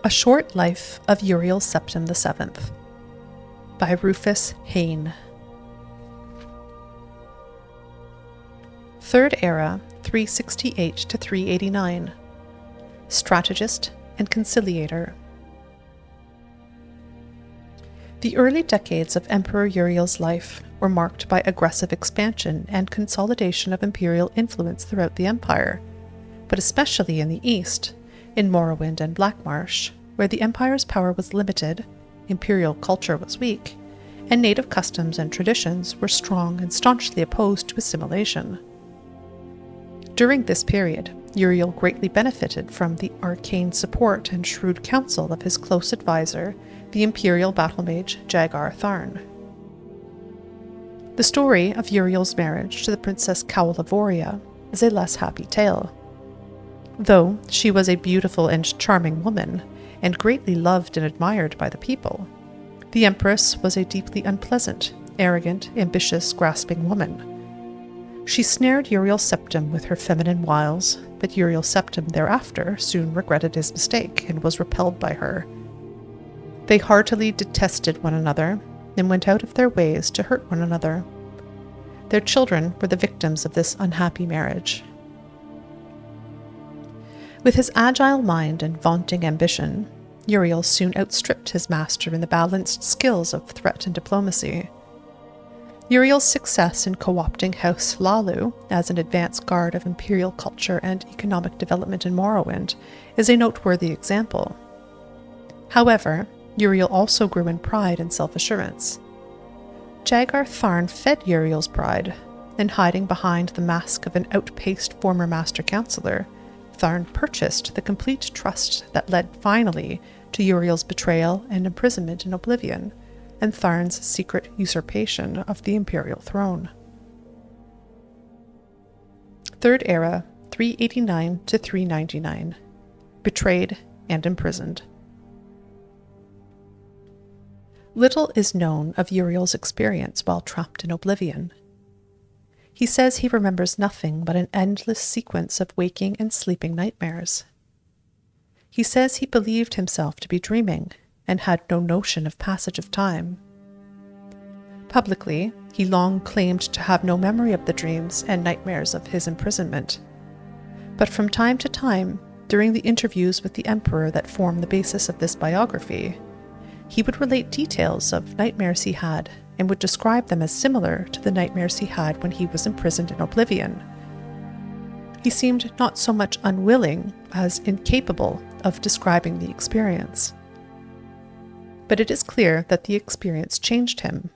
A Short Life of Uriel Septim VII by Rufus Hayne. Third Era, 368 to 389. Strategist and Conciliator. The early decades of Emperor Uriel's life were marked by aggressive expansion and consolidation of imperial influence throughout the empire, but especially in the east, in Morrowind and Blackmarsh, where the empire's power was limited, imperial culture was weak, and native customs and traditions were strong and staunchly opposed to assimilation. During this period, Uriel greatly benefited from the arcane support and shrewd counsel of his close advisor, the imperial battle mage Jagar Tharn. The story of Uriel's marriage to the Princess Cowlavoria is a less happy tale. Though she was a beautiful and charming woman, and greatly loved and admired by the people, the Empress was a deeply unpleasant, arrogant, ambitious, grasping woman. She snared Uriel Septim with her feminine wiles, but Uriel Septim thereafter soon regretted his mistake and was repelled by her. They heartily detested one another and went out of their ways to hurt one another. Their children were the victims of this unhappy marriage. With his agile mind and vaunting ambition, Uriel soon outstripped his master in the balanced skills of threat and diplomacy. Uriel's success in co-opting House Aloud as an advance guard of imperial culture and economic development in Morrowind is a noteworthy example. However, Uriel also grew in pride and self-assurance. Jagar Tharn fed Uriel's pride, and hiding behind the mask of an outpaced former master counselor, Tharn purchased the complete trust that led finally to Uriel's betrayal and imprisonment in Oblivion, and Tharn's secret usurpation of the imperial throne. Third Era, 389 to 399. Betrayed and imprisoned. Little is known of Uriel's experience while trapped in Oblivion. He says he remembers nothing but an endless sequence of waking and sleeping nightmares. He says he believed himself to be dreaming and had no notion of passage of time. Publicly, he long claimed to have no memory of the dreams and nightmares of his imprisonment. But from time to time, during the interviews with the Emperor that form the basis of this biography, he would relate details of nightmares he had and would describe them as similar to the nightmares he had when he was imprisoned in Oblivion. He seemed not so much unwilling as incapable of describing the experience. But it is clear that the experience changed him.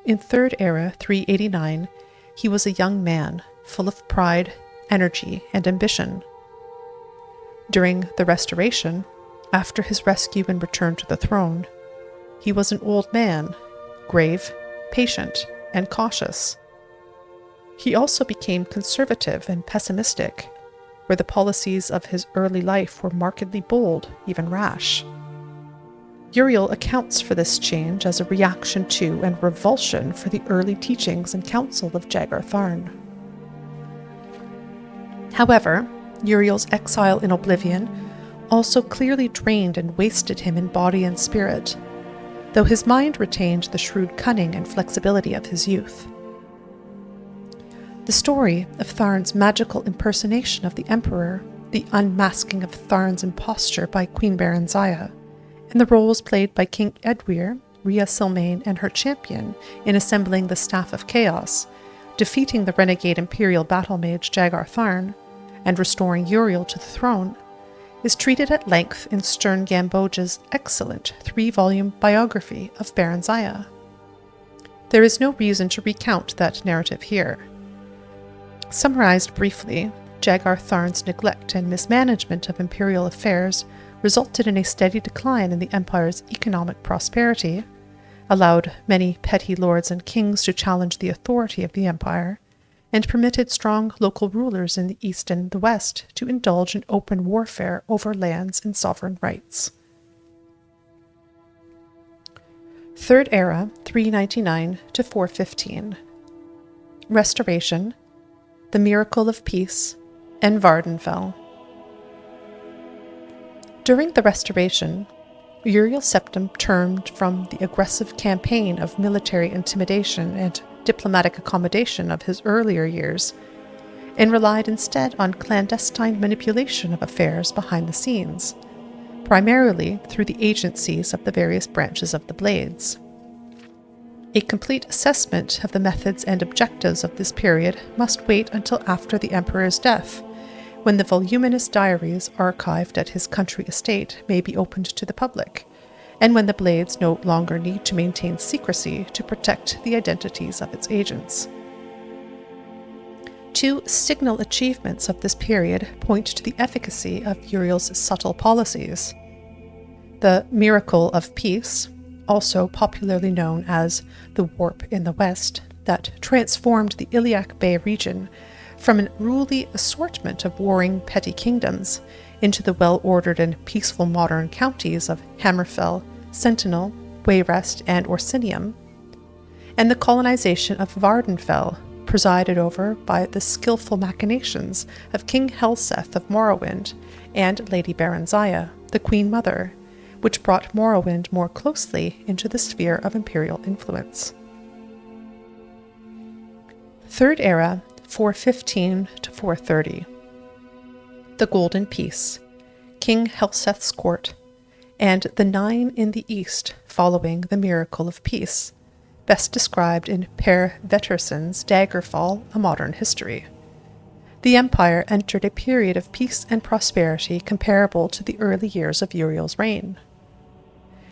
In Third Era 389, he was a young man, full of pride, energy, and ambition. During the Restoration, after his rescue and return to the throne, he was an old man, grave, patient, and cautious. He also became conservative and pessimistic, where the policies of his early life were markedly bold, even rash. Uriel accounts for this change as a reaction to and revulsion for the early teachings and counsel of Jagar Tharn. However, Uriel's exile in Oblivion also clearly drained and wasted him in body and spirit, though his mind retained the shrewd cunning and flexibility of his youth. The story of Tharn's magical impersonation of the Emperor, the unmasking of Tharn's imposture by Queen Barenziah, and the roles played by King Edwyr, Rhea Silmaine, and her champion in assembling the Staff of Chaos, defeating the renegade imperial battle mage Jagar Tharn, and restoring Uriel to the throne, is treated at length in Stern Gamboge's excellent 3-volume biography of Barenziah. There is no reason to recount that narrative here. Summarized briefly, Jagar Tharn's neglect and mismanagement of imperial affairs resulted in a steady decline in the empire's economic prosperity, allowed many petty lords and kings to challenge the authority of the empire, and permitted strong local rulers in the east and the west to indulge in open warfare over lands and sovereign rights. Third Era, 399 to 415. Restoration, The Miracle of Peace, and Vardenfell. During the Restoration, Uriel Septim turned from the aggressive campaign of military intimidation and diplomatic accommodation of his earlier years, and relied instead on clandestine manipulation of affairs behind the scenes, primarily through the agencies of the various branches of the Blades. A complete assessment of the methods and objectives of this period must wait until after the Emperor's death, when the voluminous diaries archived at his country estate may be opened to the public, and when the Blades no longer need to maintain secrecy to protect the identities of its agents. Two signal achievements of this period point to the efficacy of Uriel's subtle policies. The Miracle of Peace, also popularly known as the Warp in the West, that transformed the Iliac Bay region from an unruly assortment of warring petty kingdoms into the well-ordered and peaceful modern counties of Hammerfell, Sentinel, Wayrest, and Orsinium, and the colonization of Vardenfell, presided over by the skillful machinations of King Helseth of Morrowind and Lady Barenziah, the Queen Mother, which brought Morrowind more closely into the sphere of Imperial influence. Third Era, 415 to 430. The Golden Peace, King Helseth's court, and the Nine in the East following the Miracle of Peace, best described in Per Vetterson's Daggerfall, A Modern History. The Empire entered a period of peace and prosperity comparable to the early years of Uriel's reign.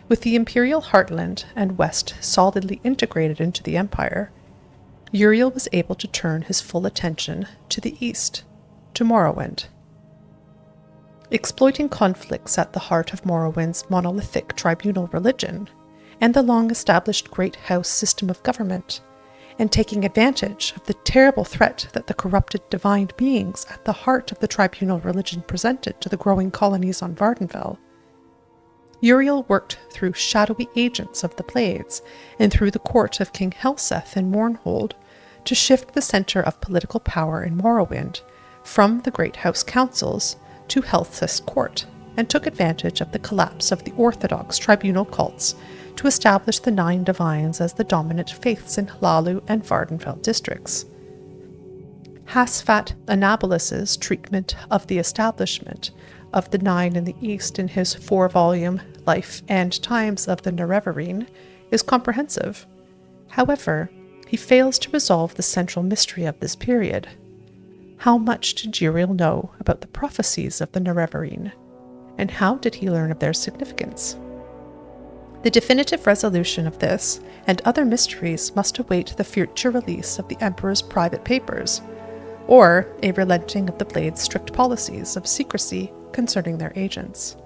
With the Imperial heartland and West solidly integrated into the Empire, Uriel was able to turn his full attention to the East, to Morrowind. Exploiting conflicts at the heart of Morrowind's monolithic tribunal religion and the long-established Great House system of government, and taking advantage of the terrible threat that the corrupted divine beings at the heart of the tribunal religion presented to the growing colonies on Vardenfell, Uriel worked through shadowy agents of the Blades and through the court of King Helseth in Mournhold to shift the center of political power in Morrowind from the Great House councils to Helseth's court, and took advantage of the collapse of the orthodox tribunal cults to establish the Nine Divines as the dominant faiths in Hlaalu and Vardenfell districts. Hasfat Anabolis's treatment of the establishment of the Nine in the East in his 4-volume Life and Times of the Nerevarine is comprehensive. However, he fails to resolve the central mystery of this period. How much did Uriel know about the prophecies of the Nerevarine, and how did he learn of their significance? The definitive resolution of this and other mysteries must await the future release of the Emperor's private papers, or a relenting of the Blade's strict policies of secrecy concerning their agents.